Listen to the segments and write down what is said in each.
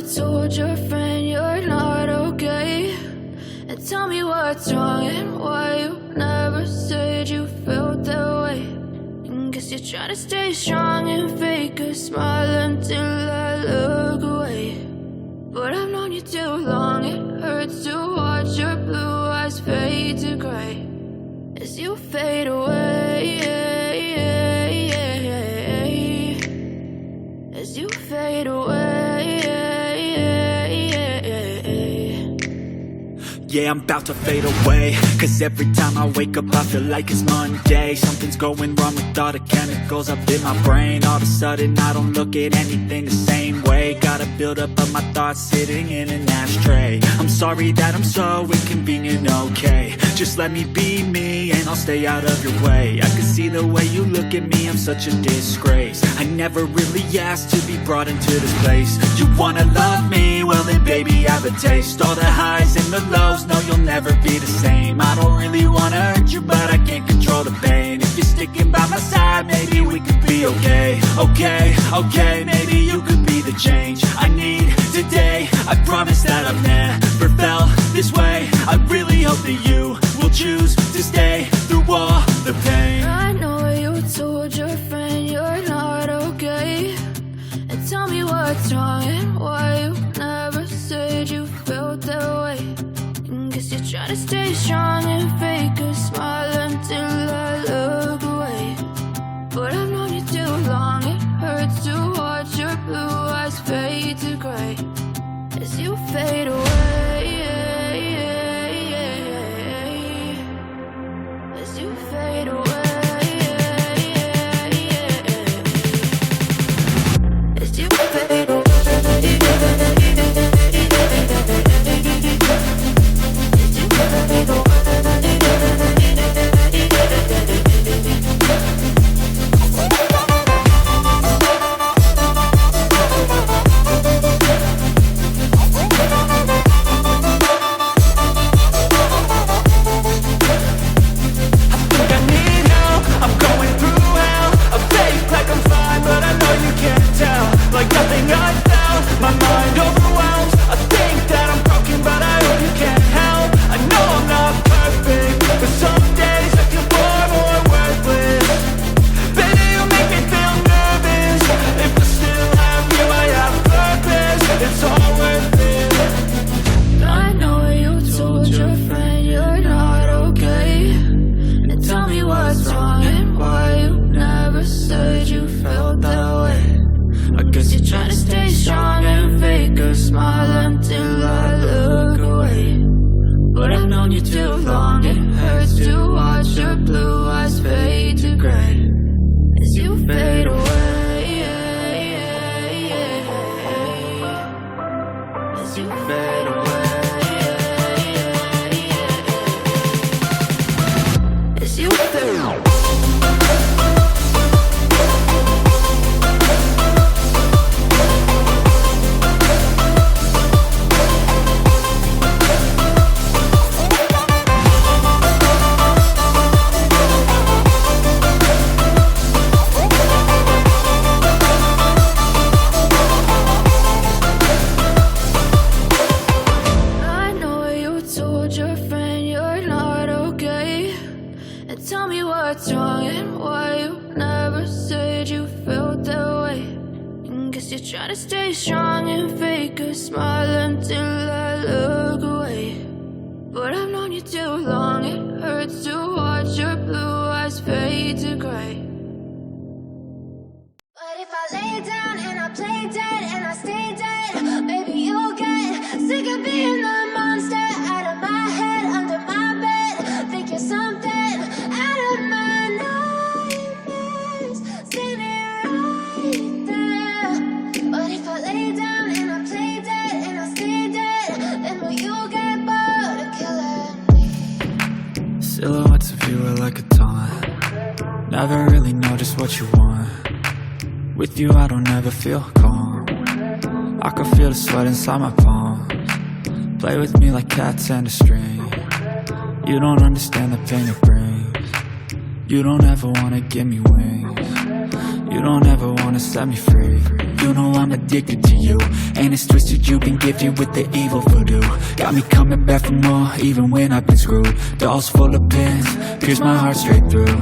you told your friend you're not okay, and tell me what's wrong and why you never said you felt that way. And guess you're trying to stay strong and fake a smile until I look away. But I've known you too long, it hurts to watch your blue eyes fade to gray as you fade away, as you fade away. Yeah, I'm about to fade away, cause every time I wake up I feel like it's Monday. Something's going wrong with all the chemicals up in my brain. All of a sudden I don't look at anything the same way. Got a buildup of my thoughts sitting in an ashtray. I'm sorry that I'm so inconvenient, okay. Just let me be me and I'll stay out of your way. I can see the way you look at me, I'm such a disgrace. I never really asked to be brought into this place. You wanna love me? Well then baby I have a taste. All the highs and the lows, no you'll never be the same. I don't really wanna hurt you but I can't control the pain. If you're sticking by my side maybe we could be okay. Okay, maybe you could be the change I need today. I promise that I've never felt this way. I really hope that you will choose to stay through all the pain. I know you told your friend you're not okay, and tell me what's wrong and why you never said you felt that way. And guess you're trying to stay strong and fake a smile until I look away. But I've known you too long, it hurts to watch your blue eyes fade to gray as you fade away, as you fade away, as you fade away. Silhouettes of you are like a taunt. Never really know just what you want. With you I don't ever feel calm. I can feel the sweat inside my palms. Play with me like cats and a string. You don't understand the pain it brings. You don't ever wanna give me wings. You You don't ever wanna set me free. You know I'm addicted to you, and it's twisted, you've been gifted with the evil voodoo. Got me coming back for more, even when I've been screwed. Dolls full of pins, pierce my heart straight through.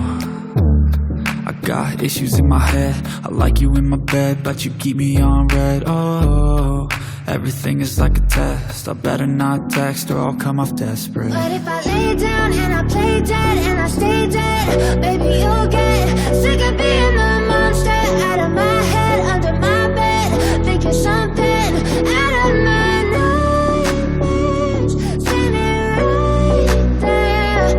I got issues in my head, I like you in my bed, but you keep me on red. Oh, everything is like a test, I better not text or I'll come off desperate. But if I lay down and I play dead and I stay dead, baby you'll get sick of being the monster out of my head, under my bed, thinking something out of my nightmares, standing right there.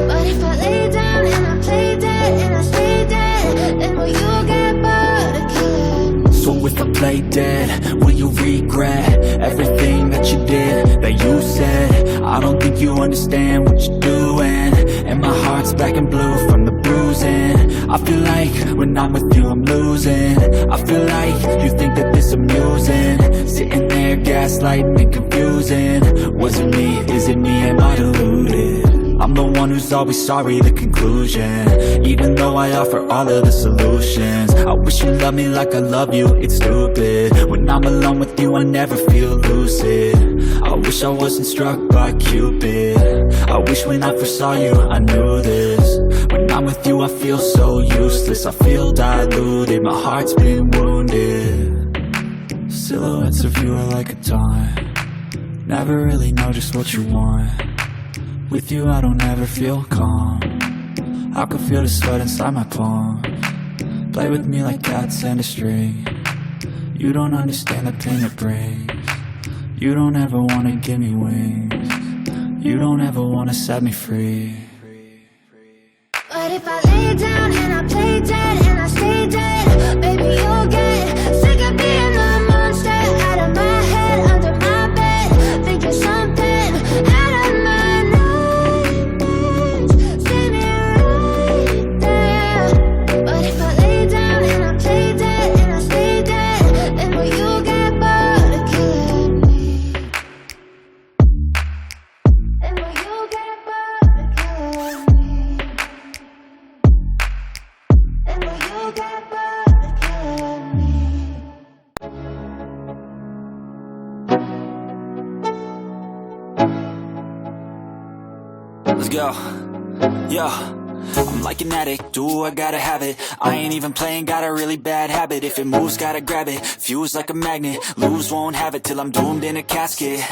But if I lay down and I play dead and I stay dead, then will you get bored of killing? So if I play dead, will you regret everything that you did, that you said? I don't think you understand what you're doing, and my heart's black and blue from the bruising. I feel like when I'm with you I'm losing. I feel like you think that this amusing, sitting there gaslighting and confusing. Was it me? Is it me? Am I deluded? I'm the one who's always sorry, the conclusion, even though I offer all of the solutions. I wish you loved me like I love you, it's stupid. When I'm alone with you I never feel lucid. I wish I wasn't struck by Cupid. I wish when I first saw you I knew this. When I'm with you I feel so useless, I feel diluted, my heart's been wounded. Silhouettes of you are like a taunt, never really know just what you want. With you I don't ever feel calm, I can feel the sweat inside my palm. Play with me like cats and a string, you don't understand the pain it brings. You don't ever wanna give me wings, you don't ever wanna set me free. But if I lay down and I play dead and I stay dead, baby you'll get sick of being the monster out of my head, under my bed, thinking something out of my Go, yo, I'm like an addict, do I gotta have it. I ain't even playing, got a really bad habit. If it moves, gotta grab it, fuse like a magnet. Lose, won't have it till I'm doomed in a casket.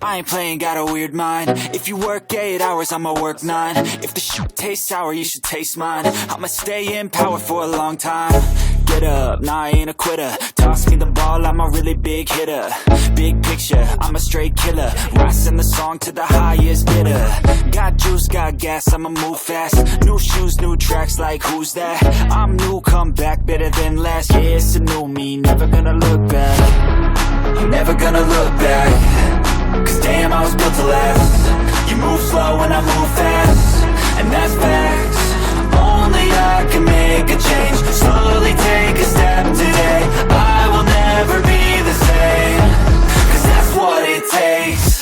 I ain't playing, got a weird mind. If you work 8 hours, I'ma work 9. If the shoot tastes sour, you should taste mine. I'ma stay in power for a long time. Get up, nah I ain't a quitter. Toss me the ball, I'm a really big hitter. Big picture, I'm a straight killer. Rising the song to the highest bidder. Got juice, got gas, I'ma move fast. New shoes, new tracks, like who's that? I'm new, come back, better than last. Yeah, it's a new me, never gonna look back. I'm never gonna look back, cause damn I was built to last. You move slow and I move fast, and that's facts. Only I can make a change, slowly take a step today. I will never be the same, cause that's what it takes.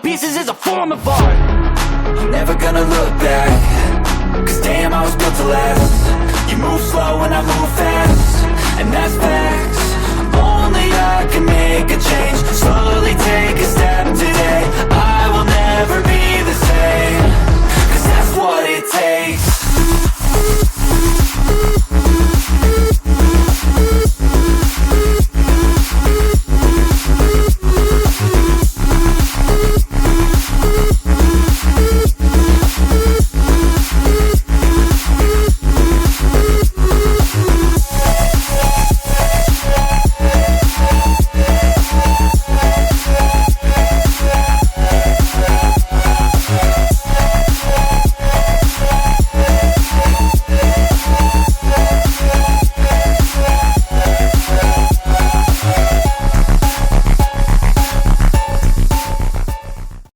Pieces is a form of art. I'm never gonna look back, cause damn I was built to last. You move slow and I move fast, and that's facts. Only I can make a change, slowly take a step to